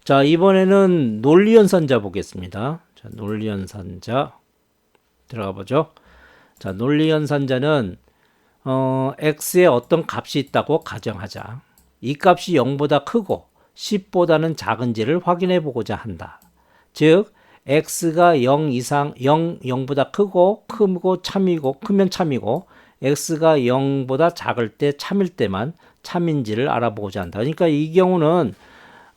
자, 이번에는 논리연산자 보겠습니다. 자, 논리연산자 들어가 보죠. 자, 논리연산자는 x에 어떤 값이 있다고 가정하자. 이 값이 0보다 크고 10보다는 작은지를 확인해 보고자 한다. 즉 x가 0 이상 0보다 크고 크면 참이고 x가 0보다 작을 때 참일 때만 참인지를 알아보고자 한다. 그러니까 이 경우는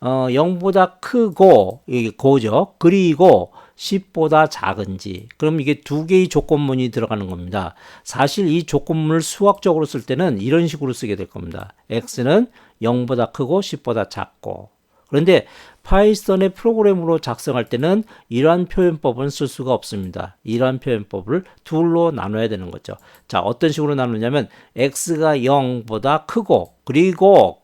0보다 크고 이게 고죠. 그리고 10보다 작은지. 그럼 이게 두 개의 조건문이 들어가는 겁니다. 사실 이 조건문을 수학적으로 쓸 때는 이런 식으로 쓰게 될 겁니다. x는 0보다 크고 10보다 작고. 그런데 파이썬의 프로그램으로 작성할 때는 이러한 표현법은 쓸 수가 없습니다. 이러한 표현법을 둘로 나눠야 되는 거죠. 자, 어떤 식으로 나누냐면 x가 0보다 크고 그리고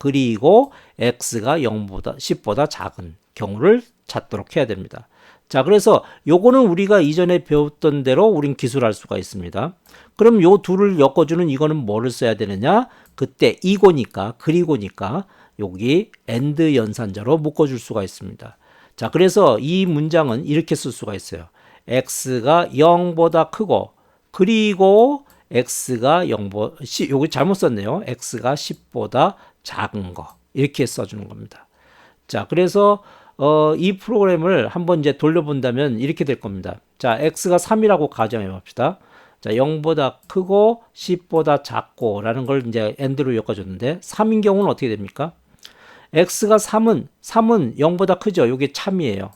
x가 0보다 10보다 작은 경우를 찾도록 해야 됩니다. 자, 그래서 요거는 우리가 이전에 배웠던 대로 우린 기술할 수가 있습니다. 그럼 요 둘을 엮어주는 이거는 뭐를 써야 되느냐? 그때 이고니까 그리고니까 여기 and 연산자로 묶어줄 수가 있습니다. 자, 그래서 이 문장은 이렇게 쓸 수가 있어요. x가 0보다 크고 그리고 x가 0보다 여기 잘못 썼네요. x가 10보다 작은 거 이렇게 써주는 겁니다. 자, 그래서 이 프로그램을 한번 이제 돌려본다면 이렇게 될 겁니다. 자, x가 3이라고 가정해 봅시다. 자, 0보다 크고 10보다 작고 라는 걸 이제 and로 엮어줬는데 3인 경우는 어떻게 됩니까? x가 3은 0보다 크죠. 이게 참이에요.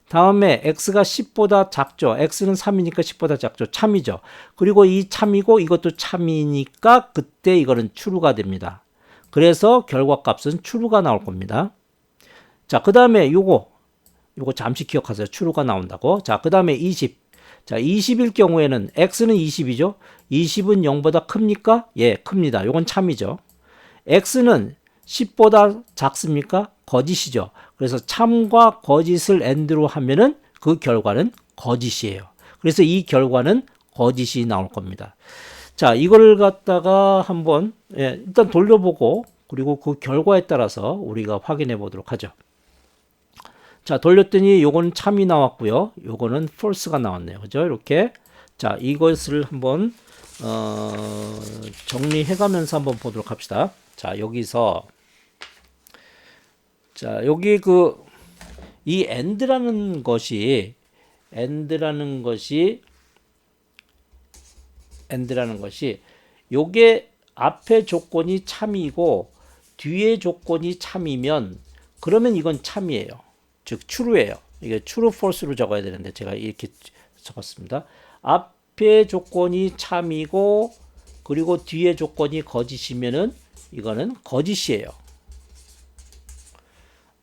다음에 x가 10보다 작죠. x는 3이니까 10보다 작죠. 참이죠. 그리고 이 참이고 이것도 참이니까 그때 이거는 true가 됩니다. 그래서 결과값은 true가 나올 겁니다. 자, 그 다음에 요거 잠시 기억하세요. true가 나온다고. 자, 그 다음에 20. 자, 20일 경우에는 x는 20이죠. 20은 0보다 큽니까? 예, 큽니다. 요건 참이죠. x는 10보다 작습니까? 거짓이죠. 그래서 참과 거짓을 and로 하면은 그 결과는 거짓이에요. 그래서 이 결과는 거짓이 나올 겁니다. 자, 이걸 갖다가 한번 일단 돌려보고 그리고 그 결과에 따라서 우리가 확인해 보도록 하죠. 자, 돌렸더니 요거는 참이 나왔고요. 요거는 false가 나왔네요. 그죠? 이렇게. 자, 이것을 한번 정리해 가면서 한번 보도록 합시다. 자, 여기서 자, 여기 이 and라는 것이 요게 앞에 조건이 참이고 뒤에 조건이 참이면 그러면 이건 참이에요. 즉 true예요. 이게 true false로 적어야 되는데 제가 이렇게 적었습니다. 앞에 조건이 참이고 그리고 뒤에 조건이 거짓이면은 이거는 거짓이에요.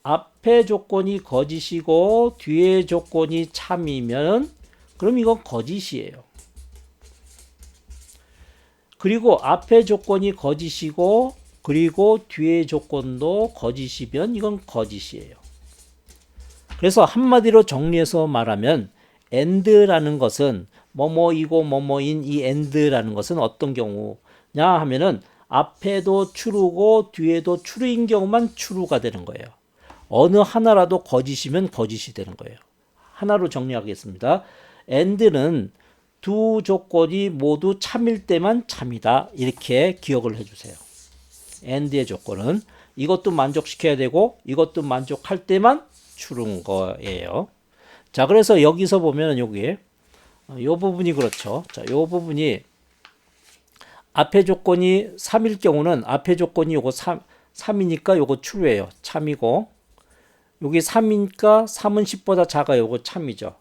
앞에 조건이 거짓이고 뒤에 조건이 참이면 그럼 이건 거짓이에요. 그리고 앞에 조건이 거짓이고 그리고 뒤에 조건도 거짓이면 이건 거짓이에요. 그래서 한마디로 정리해서 말하면 and라는 것은 뭐뭐이고 뭐뭐인 이 and라는 것은 어떤 경우냐 하면은 앞에도 true고 뒤에도 true인 경우만 true가 되는 거예요. 어느 하나라도 거짓이면 거짓이 되는 거예요. 하나로 정리하겠습니다. and는 두 조건이 모두 참일 때만 참이다. 이렇게 기억을 해주세요. and의 조건은 이것도 만족시켜야 되고 이것도 만족할 때만 true인 거예요. 자, 그래서 여기서 보면 여기 요 부분이 그렇죠. 자, 요 부분이 앞에 조건이 3일 경우는 앞에 조건이 요거 3이니까 요거 true예요. 참이고 여기 3이니까 3은 10보다 작아요. 요거 참이죠.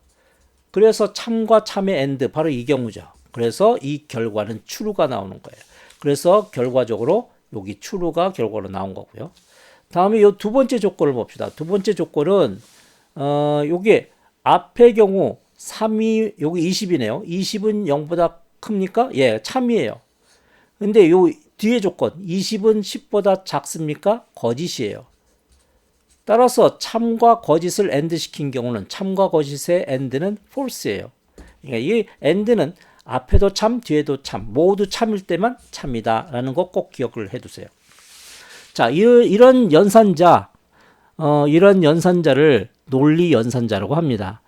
그래서 참과 참의 and 바로 이 경우죠. 그래서 이 결과는 true가 나오는 거예요. 그래서 결과적으로 여기 true가 결과로 나온 거고요. 다음에 요 두 번째 조건을 봅시다. 두 번째 조건은 요게 앞의 경우 3이 여기 20이네요. 20은 0보다 큽니까? 예, 참이에요. 근데 요 뒤에 조건 20은 10보다 작습니까? 거짓이에요. 따라서 참과 거짓을 and 시킨 경우는 참과 거짓의 and는 false예요. 그러니까 이 and는 앞에도 참, 뒤에도 참, 모두 참일 때만 참이다 라는 거 꼭 기억을 해두세요. 자, 이런 연산자 이런 연산자를 논리 연산자라고 합니다.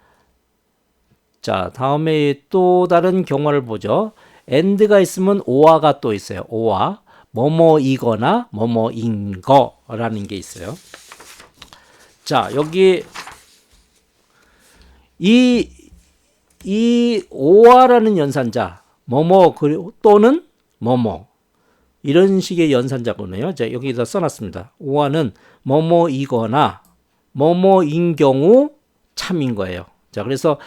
자, 다음에 또 다른 경우를 보죠. and가 있으면 or가 또 있어요. or. 뭐뭐이거나 뭐뭐인 거라는 게 있어요. 자, 여기 이 or라는 연산자, 뭐뭐 또는 뭐뭐 이런 식의 연산자거든요. 자, 여기다 써놨습니다. or는 뭐뭐이거나 뭐뭐인 경우 참인 거예요. 자, 그래서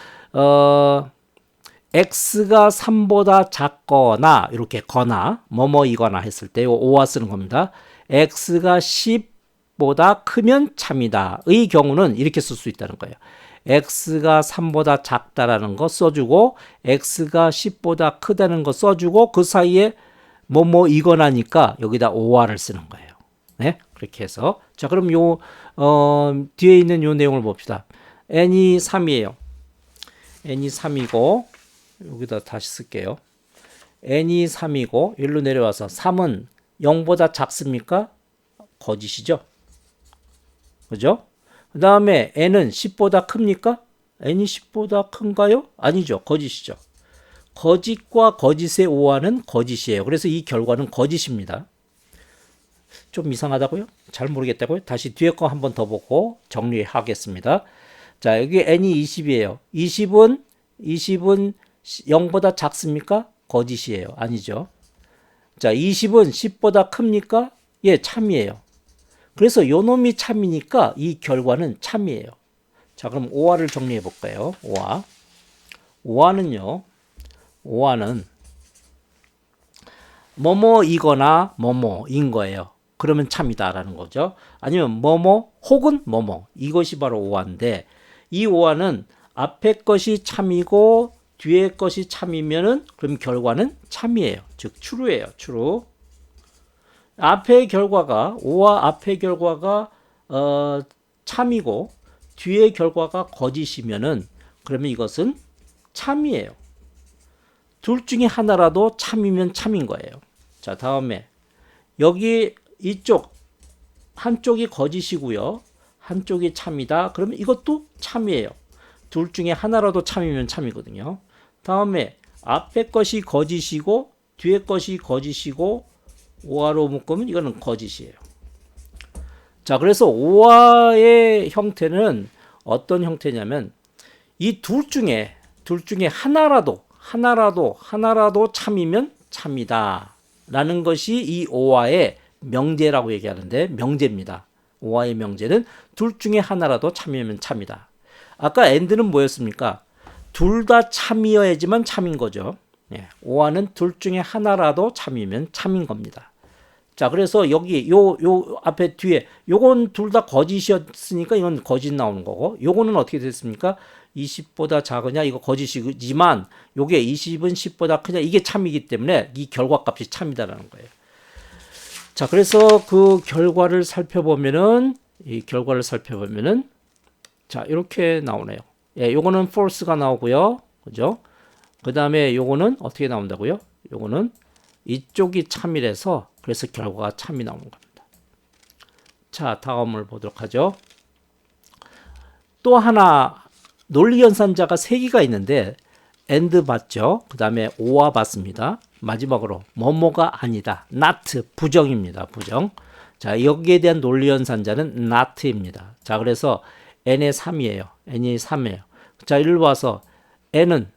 x가 3보다 작거나 이렇게 거나 뭐뭐이거나 했을 때 or 쓰는 겁니다. x가 10보다 크면 참이다. 의 경우는 이렇게 쓸 수 있다는 거예요. x가 3보다 작다라는 거 써주고 x가 10보다 크다는 거 써주고 그 사이에 뭐뭐이거나니까 여기다 or를 쓰는 거예요. 네, 그렇게 해서 자, 그럼 요 뒤에 있는 요 내용을 봅시다. n이 3이에요. n이 3이고 여기다 다시 쓸게요. n이 3이고 일로 내려와서 3은 0보다 작습니까? 거짓이죠. 그죠? 그 다음에 n은 10보다 큽니까? n이 10보다 큰가요? 아니죠. 거짓이죠. 거짓과 거짓의 or는 거짓이에요. 그래서 이 결과는 거짓입니다. 좀 이상하다고요? 잘 모르겠다고요? 다시 뒤에 거 한 번 더 보고 정리하겠습니다. 자, 여기 n이 20이에요. 20은 0보다 작습니까? 거짓이에요. 아니죠. 자, 20은 10보다 큽니까? 예, 참이에요. 그래서 요 놈이 참이니까 이 결과는 참이에요. 자, 그럼 or를 정리해 볼까요? or는요. or는 뭐뭐이거나 뭐뭐인 거예요. 그러면 참이다라는 거죠. 아니면 뭐뭐 혹은 뭐뭐 이것이 바로 or인데 이 or는 앞에 것이 참이고 뒤에 것이 참이면은 그럼 결과는 참이에요. 즉 true예요. true. 앞의 결과가 or 앞의 결과가 참이고 뒤의 결과가 거짓이면은 그러면 이것은 참이에요. 둘 중에 하나라도 참이면 참인 거예요. 자, 다음에 여기 이쪽 한쪽이 거짓이고요. 한쪽이 참이다. 그러면 이것도 참이에요. 둘 중에 하나라도 참이면 참이거든요. 다음에 앞에 것이 거짓이고 뒤에 것이 거짓이고 or로 묶으면 이거는 거짓이에요. 자, 그래서 or의 형태는 어떤 형태냐면 이 둘 중에 하나라도 참이면 참이다 라는 것이 이 or의 명제라고 얘기하는데 명제입니다. or의 명제는 둘 중에 하나라도 참이면 참이다. 아까 and는 뭐였습니까? 둘 다 참이어야지만 참인 거죠. 예, or는 둘 중에 하나라도 참이면 참인 겁니다. 자, 그래서 여기 요 앞에 뒤에 요건 둘 다 거짓이었으니까 이건 거짓 나오는 거고 요거는 어떻게 됐습니까? 20보다 작으냐 이거 거짓이지만 요게 20은 10보다 크냐 이게 참이기 때문에 이 결과값이 참이다라는 거예요. 자, 그래서 그 결과를 살펴보면은 자, 이렇게 나오네요. 예, 요거는 false가 나오고요. 그죠? 그다음에 요거는 어떻게 나온다고요? 요거는 이쪽이 참이라서 그래서 결과가 참이 나오는 겁니다. 자, 다음을 보도록 하죠. 또 하나 논리 연산자가 3개가 있는데 and 봤죠. 그다음에 or 봤습니다. 마지막으로 뭐뭐가 아니다. not 부정입니다. 부정. 자, 여기에 대한 논리 연산자는 not입니다. 자, 그래서 n의 3이에요. n이 3이에요. 자, 일로 와서 n이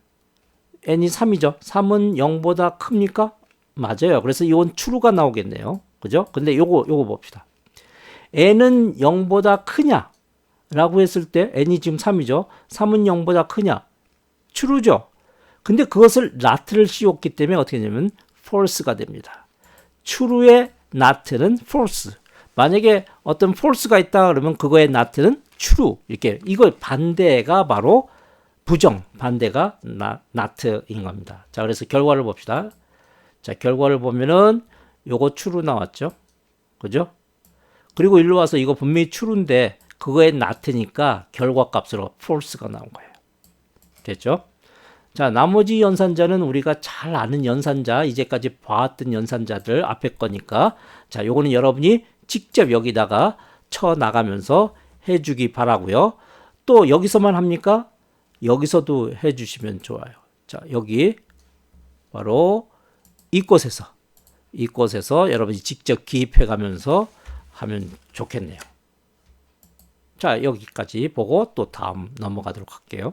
3이죠. 3은 0보다 큽니까? 맞아요. 그래서 이건 true가 나오겠네요. 그죠? 근데 요거 봅시다. n은 0보다 크냐? 라고 했을 때 n이 지금 3이죠. 3은 0보다 크냐? true죠. 근데 그것을 not를 씌웠기 때문에 어떻게 되냐면 false가 됩니다. true의 not는 false. 만약에 어떤 false가 있다 그러면 그거의 not는 true. 이렇게 이거 반대가 바로 부정, 반대가 not인 겁니다. 자, 그래서 결과를 봅시다. 자, 결과를 보면은 요거 true로 나왔죠. 그죠? 그리고 일로 와서 이거 분명히 true인데 그거에 not니까 결과값으로 false가 나온 거예요. 됐죠? 자, 나머지 연산자는 우리가 잘 아는 연산자, 이제까지 봐왔던 연산자들 앞에 거니까 자, 요거는 여러분이 직접 여기다가 쳐 나가면서 해주기 바라고요. 또 여기서만 합니까? 여기서도 해주시면 좋아요. 자, 여기 바로 이곳에서 여러분이 직접 기입해 가면서 하면 좋겠네요. 자, 여기까지 보고 또 다음 넘어가도록 할게요.